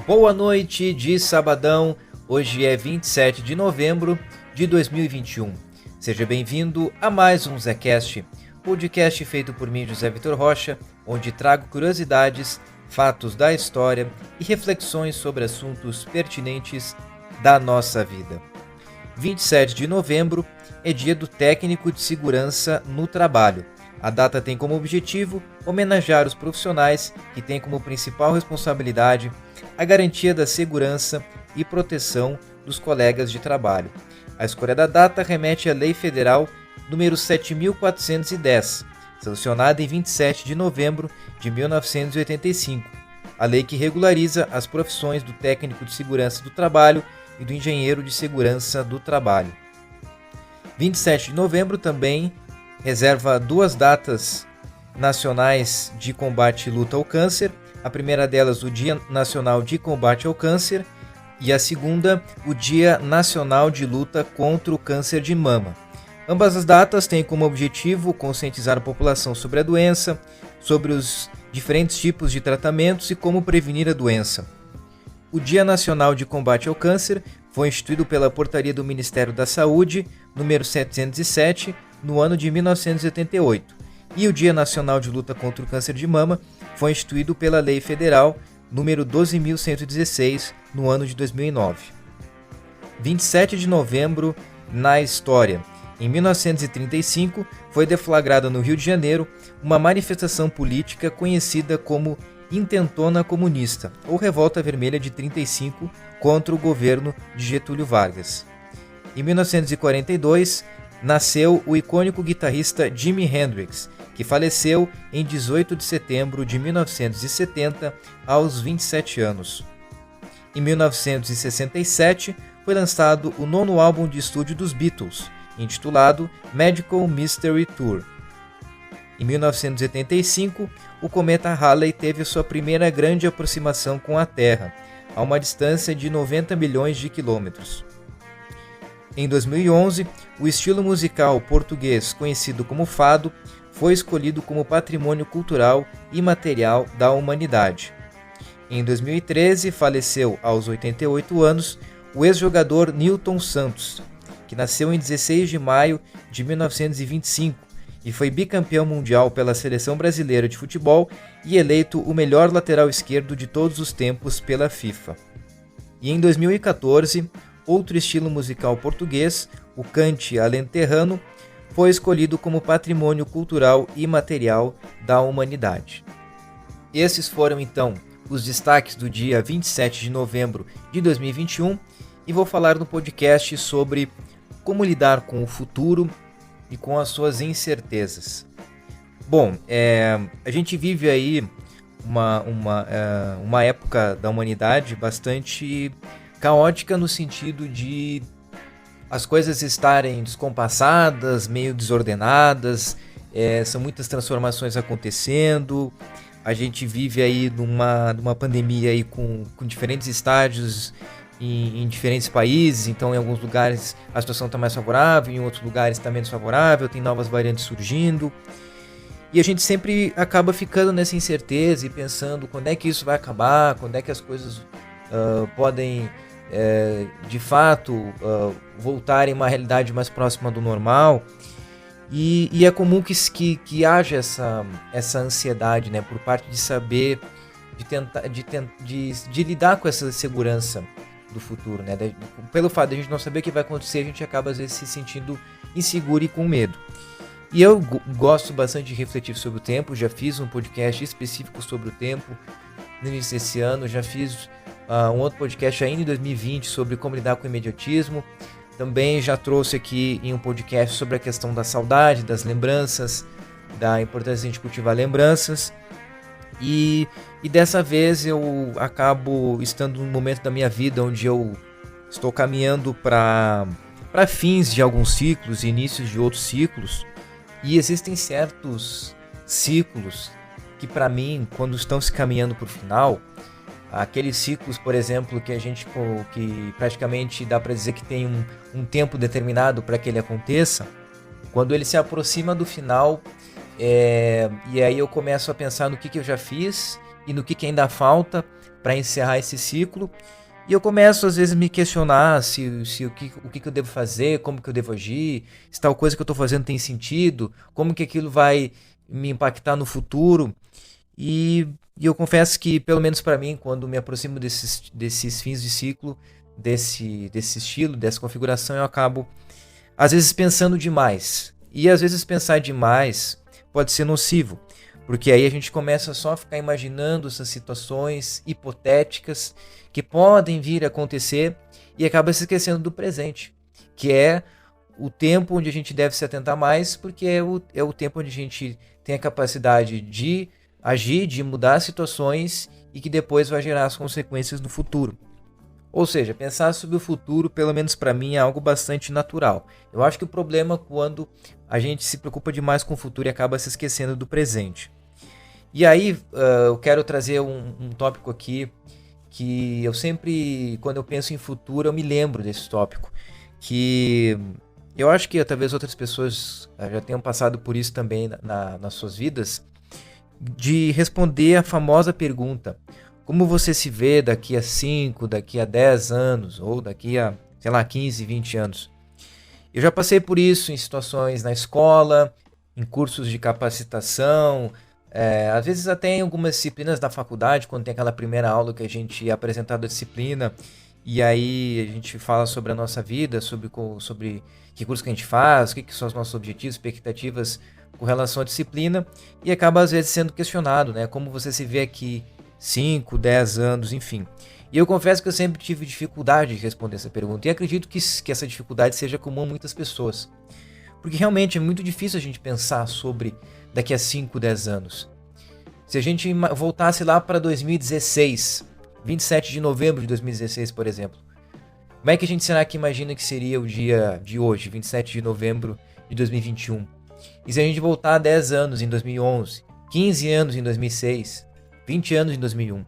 Boa noite de sabadão, hoje é 27 de novembro de 2021. Seja bem-vindo a mais um Zecast, podcast feito por mim, José Vitor Rocha, onde trago curiosidades, fatos da história e reflexões sobre assuntos pertinentes da nossa vida. 27 de novembro é dia do técnico de segurança no trabalho. A data tem como objetivo homenagear os profissionais que têm como principal responsabilidade a garantia da segurança e proteção dos colegas de trabalho. A escolha da data remete à Lei Federal número 7.410, sancionada em 27 de novembro de 1985, a lei que regulariza as profissões do técnico de segurança do trabalho e do engenheiro de segurança do trabalho. 27 de novembro também reserva duas datas nacionais de combate e luta ao câncer. A primeira delas, o Dia Nacional de Combate ao Câncer, e a segunda, o Dia Nacional de Luta contra o Câncer de Mama. Ambas as datas têm como objetivo conscientizar a população sobre a doença, sobre os diferentes tipos de tratamentos e como prevenir a doença. O Dia Nacional de Combate ao Câncer foi instituído pela Portaria do Ministério da Saúde, número 707, no ano de 1988, e o Dia Nacional de Luta contra o Câncer de Mama foi instituído pela Lei Federal número 12.116, no ano de 2009. 27 de novembro na história. Em 1935, foi deflagrada no Rio de Janeiro uma manifestação política conhecida como Intentona Comunista, ou Revolta Vermelha de 35, contra o governo de Getúlio Vargas. Em 1942, nasceu o icônico guitarrista Jimi Hendrix, que faleceu em 18 de setembro de 1970, aos 27 anos. Em 1967, foi lançado o nono álbum de estúdio dos Beatles, intitulado Magical Mystery Tour. Em 1985, o cometa Halley teve sua primeira grande aproximação com a Terra, a uma distância de 90 milhões de quilômetros. Em 2011, o estilo musical português conhecido como fado foi escolhido como patrimônio cultural e material da humanidade. Em 2013, faleceu aos 88 anos o ex-jogador Nilton Santos, que nasceu em 16 de maio de 1925 e foi bicampeão mundial pela seleção brasileira de futebol e eleito o melhor lateral esquerdo de todos os tempos pela FIFA. E em 2014, outro estilo musical português, o cante alenterrano, foi escolhido como patrimônio cultural e material da humanidade. Esses foram então os destaques do dia 27 de novembro de 2021 e vou falar no podcast sobre como lidar com o futuro e com as suas incertezas. Bom, a gente vive aí uma época da humanidade bastante caótica no sentido de as coisas estarem descompassadas, meio desordenadas, são muitas transformações acontecendo, a gente vive aí numa pandemia aí com diferentes estágios em diferentes países, então em alguns lugares a situação está mais favorável, em outros lugares está menos favorável, tem novas variantes surgindo, e a gente sempre acaba ficando nessa incerteza e pensando quando é que isso vai acabar, quando é que as coisas podem de fato voltarem a uma realidade mais próxima do normal, e é comum que haja essa ansiedade, né, por parte de saber, de lidar com essa segurança do futuro, né? Pelo fato de a gente não saber o que vai acontecer, a gente acaba às vezes se sentindo inseguro e com medo. E eu gosto bastante de refletir sobre o tempo, já fiz um podcast específico sobre o tempo no início desse ano, já fiz um outro podcast ainda em 2020 sobre como lidar com o imediatismo. Também já trouxe aqui em um podcast sobre a questão da saudade, das lembranças, da importância de a gente cultivar lembranças. E dessa vez eu acabo estando num momento da minha vida onde eu estou caminhando para fins de alguns ciclos e inícios de outros ciclos. E existem certos ciclos que, para mim, quando estão se caminhando para o final, aqueles ciclos, por exemplo, que praticamente dá para dizer que tem um tempo determinado para que ele aconteça, quando ele se aproxima do final, E aí eu começo a pensar no que eu já fiz e no que ainda falta para encerrar esse ciclo. E eu começo, às vezes, a me questionar se o que eu devo fazer, como que eu devo agir, se tal coisa que eu estou fazendo tem sentido, como que aquilo vai me impactar no futuro. E eu confesso que, pelo menos para mim, quando me aproximo desses fins de ciclo, desse estilo, dessa configuração, eu acabo, às vezes, pensando demais. E, às vezes, pensar demais pode ser nocivo, porque aí a gente começa só a ficar imaginando essas situações hipotéticas que podem vir a acontecer e acaba se esquecendo do presente, que é o tempo onde a gente deve se atentar mais, porque é o tempo onde a gente tem a capacidade de agir, de mudar situações e que depois vai gerar as consequências no futuro. Ou seja, pensar sobre o futuro, pelo menos para mim, é algo bastante natural. Eu acho que o problema é quando a gente se preocupa demais com o futuro e acaba se esquecendo do presente. E aí, eu quero trazer um tópico aqui que eu sempre, quando eu penso em futuro, eu me lembro desse tópico. Que eu acho que talvez outras pessoas já tenham passado por isso também nas suas vidas, de responder a famosa pergunta: como você se vê daqui a 5, daqui a 10 anos, ou daqui a, sei lá, 15, 20 anos? Eu já passei por isso em situações na escola, em cursos de capacitação, às vezes até em algumas disciplinas da faculdade, quando tem aquela primeira aula que a gente é apresentado a disciplina, e aí a gente fala sobre a nossa vida, sobre que curso que a gente faz, o que são os nossos objetivos, expectativas com relação à disciplina, e acaba às vezes sendo questionado, né? Como você se vê aqui 5, 10 anos, enfim. E eu confesso que eu sempre tive dificuldade de responder essa pergunta, e acredito que essa dificuldade seja comum a muitas pessoas. Porque realmente é muito difícil a gente pensar sobre daqui a 5, 10 anos. Se a gente voltasse lá para 2016, 27 de novembro de 2016, por exemplo, como é que a gente será que imagina que seria o dia de hoje, 27 de novembro de 2021? E se a gente voltar 10 anos em 2011, 15 anos em 2006, 20 anos em 2001?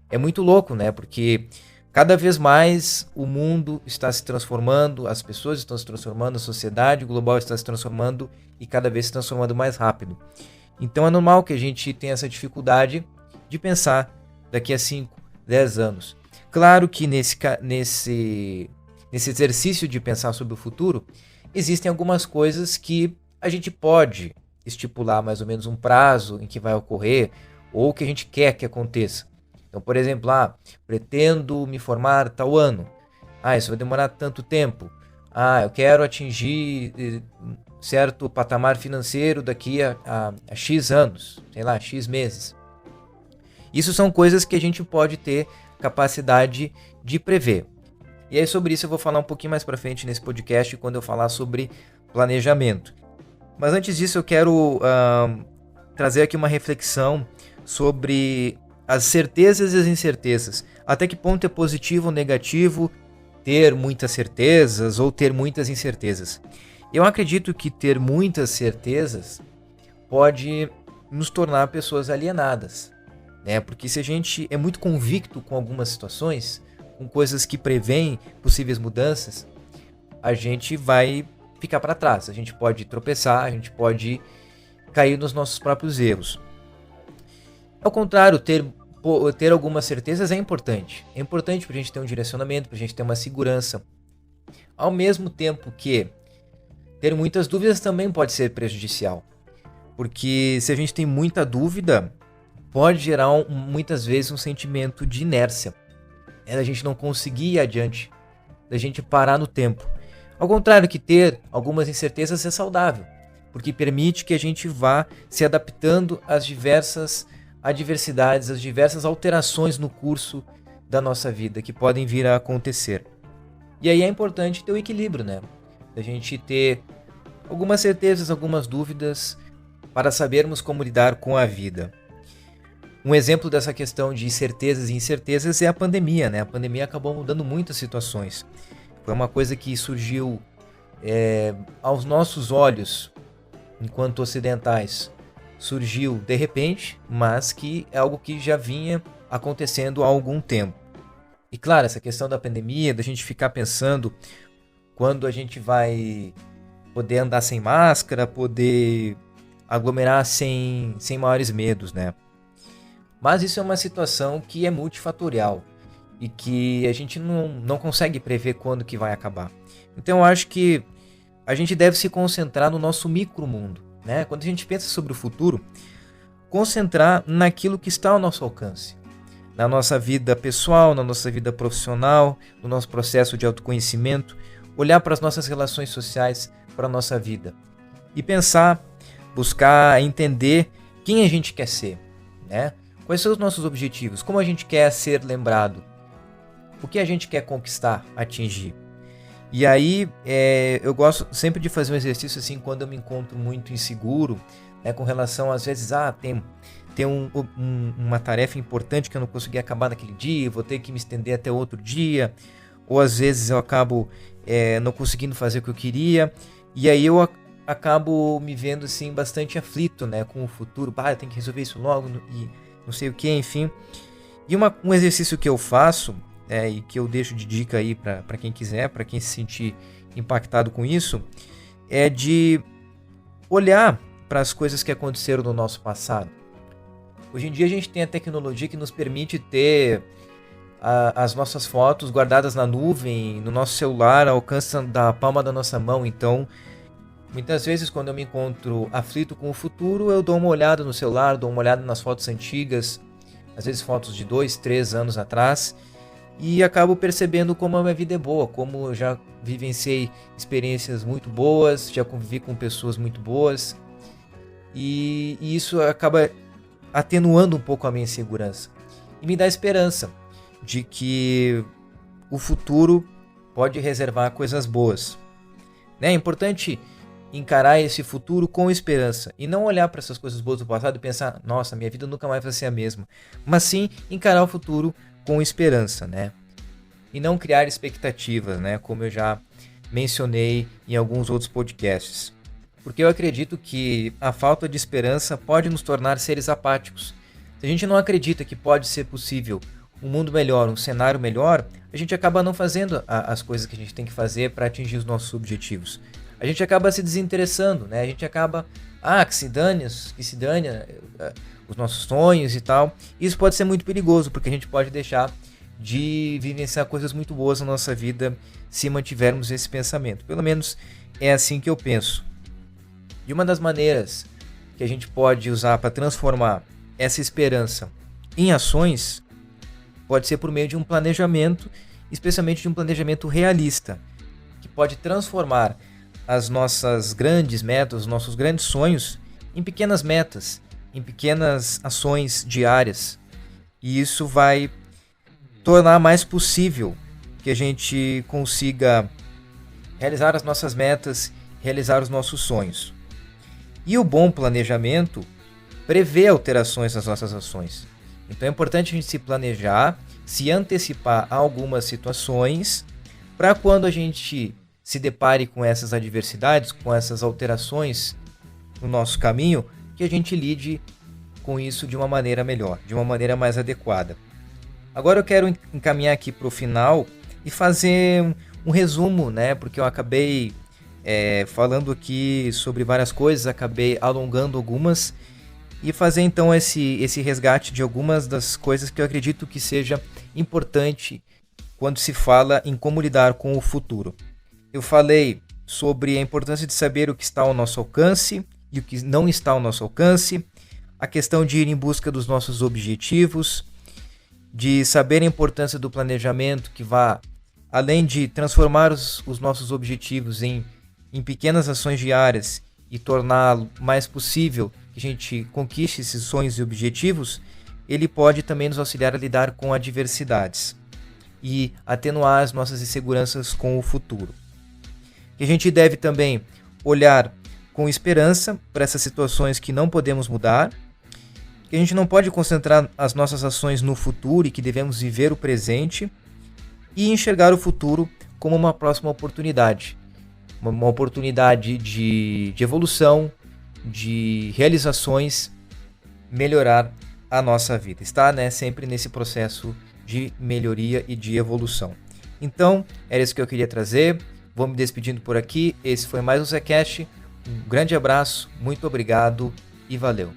É muito louco, né? Porque cada vez mais o mundo está se transformando, as pessoas estão se transformando, a sociedade global está se transformando e cada vez se transformando mais rápido. Então é normal que a gente tenha essa dificuldade de pensar daqui a 5, 10 anos. Claro que nesse exercício de pensar sobre o futuro, existem algumas coisas que a gente pode estipular mais ou menos um prazo em que vai ocorrer ou que a gente quer que aconteça. Então, por exemplo, pretendo me formar tal ano. Isso vai demorar tanto tempo. Eu quero atingir certo patamar financeiro daqui a X anos, sei lá, X meses. Isso são coisas que a gente pode ter capacidade de prever. E aí sobre isso eu vou falar um pouquinho mais para frente nesse podcast, quando eu falar sobre planejamento. Mas antes disso eu quero trazer aqui uma reflexão sobre as certezas e as incertezas. Até que ponto é positivo ou negativo ter muitas certezas ou ter muitas incertezas? Eu acredito que ter muitas certezas pode nos tornar pessoas alienadas, né? Porque se a gente é muito convicto com algumas situações, com coisas que prevêem possíveis mudanças, a gente vai ficar para trás. A gente pode tropeçar, a gente pode cair nos nossos próprios erros. Ao contrário, ter algumas certezas é importante. É importante para a gente ter um direcionamento, para a gente ter uma segurança. Ao mesmo tempo que ter muitas dúvidas também pode ser prejudicial. Porque se a gente tem muita dúvida, pode gerar muitas vezes um sentimento de inércia. A gente não conseguir ir adiante, da gente parar no tempo. Ao contrário que ter algumas incertezas é saudável, porque permite que a gente vá se adaptando às diversas adversidades, às diversas alterações no curso da nossa vida que podem vir a acontecer. E aí é importante ter o equilíbrio, né? A gente ter algumas certezas, algumas dúvidas para sabermos como lidar com a vida. Um exemplo dessa questão de certezas e incertezas é a pandemia, né? A pandemia acabou mudando muitas situações. Foi uma coisa que surgiu aos nossos olhos, enquanto ocidentais, surgiu de repente, mas que é algo que já vinha acontecendo há algum tempo. E claro, essa questão da pandemia, da gente ficar pensando quando a gente vai poder andar sem máscara, poder aglomerar sem maiores medos, né? Mas isso é uma situação que é multifatorial e que a gente não consegue prever quando que vai acabar. Então eu acho que a gente deve se concentrar no nosso micromundo, né? Quando a gente pensa sobre o futuro, concentrar naquilo que está ao nosso alcance. Na nossa vida pessoal, na nossa vida profissional, no nosso processo de autoconhecimento, olhar para as nossas relações sociais, para a nossa vida. E pensar, buscar entender quem a gente quer ser, né? Quais são os nossos objetivos, como a gente quer ser lembrado, o que a gente quer conquistar, atingir. E aí, eu gosto sempre de fazer um exercício assim quando eu me encontro muito inseguro, né, com relação, às vezes, tem uma tarefa importante que eu não consegui acabar naquele dia, vou ter que me estender até outro dia, ou às vezes eu acabo não conseguindo fazer o que eu queria, e aí eu acabo me vendo assim bastante aflito, né, com o futuro, eu tenho que resolver isso logo, e não sei o que, enfim. E um exercício que eu faço, e que eu deixo de dica aí para quem quiser, para quem se sentir impactado com isso, é de olhar para as coisas que aconteceram no nosso passado. Hoje em dia a gente tem a tecnologia que nos permite ter as nossas fotos guardadas na nuvem, no nosso celular, ao alcance da palma da nossa mão. Então, muitas vezes quando eu me encontro aflito com o futuro, eu dou uma olhada no celular, dou uma olhada nas fotos antigas, às vezes fotos de 2, 3 anos atrás, e acabo percebendo como a minha vida é boa, como eu já vivenciei experiências muito boas, já convivi com pessoas muito boas, e isso acaba atenuando um pouco a minha insegurança e me dá esperança de que o futuro pode reservar coisas boas, né? É importante encarar esse futuro com esperança e não olhar para essas coisas boas do passado e pensar, nossa, minha vida nunca mais vai ser a mesma, mas sim encarar o futuro com esperança, né? E não criar expectativas, né? Como eu já mencionei em alguns outros podcasts. Porque eu acredito que a falta de esperança pode nos tornar seres apáticos. Se a gente não acredita que pode ser possível um mundo melhor, um cenário melhor, a gente acaba não fazendo as coisas que a gente tem que fazer para atingir os nossos objetivos. A gente acaba se desinteressando, né? A gente acaba, que se dane os nossos sonhos e tal. Isso pode ser muito perigoso, porque a gente pode deixar de vivenciar coisas muito boas na nossa vida se mantivermos esse pensamento. Pelo menos é assim que eu penso. E uma das maneiras que a gente pode usar para transformar essa esperança em ações pode ser por meio de um planejamento, especialmente de um planejamento realista, que pode transformar as nossas grandes metas, os nossos grandes sonhos em pequenas metas, em pequenas ações diárias. E isso vai tornar mais possível que a gente consiga realizar as nossas metas, realizar os nossos sonhos. E o bom planejamento prevê alterações nas nossas ações. Então é importante a gente se planejar, se antecipar a algumas situações, para quando a gente se depare com essas adversidades, com essas alterações no nosso caminho, que a gente lide com isso de uma maneira melhor, de uma maneira mais adequada. Agora eu quero encaminhar aqui para o final e fazer um resumo, né? Porque eu acabei falando aqui sobre várias coisas, acabei alongando algumas, e fazer então esse resgate de algumas das coisas que eu acredito que seja importante quando se fala em como lidar com o futuro. Eu falei sobre a importância de saber o que está ao nosso alcance e o que não está ao nosso alcance, a questão de ir em busca dos nossos objetivos, de saber a importância do planejamento que vá além de transformar os nossos objetivos em pequenas ações diárias e torná-lo mais possível que a gente conquiste esses sonhos e objetivos, ele pode também nos auxiliar a lidar com adversidades e atenuar as nossas inseguranças com o futuro. Que a gente deve também olhar com esperança para essas situações que não podemos mudar, que a gente não pode concentrar as nossas ações no futuro e que devemos viver o presente e enxergar o futuro como uma próxima oportunidade. Uma oportunidade de evolução, de realizações, melhorar a nossa vida. Está, sempre nesse processo de melhoria e de evolução. Então, era isso que eu queria trazer. Vou me despedindo por aqui. Esse foi mais um Zecast, Um grande abraço, muito obrigado e valeu!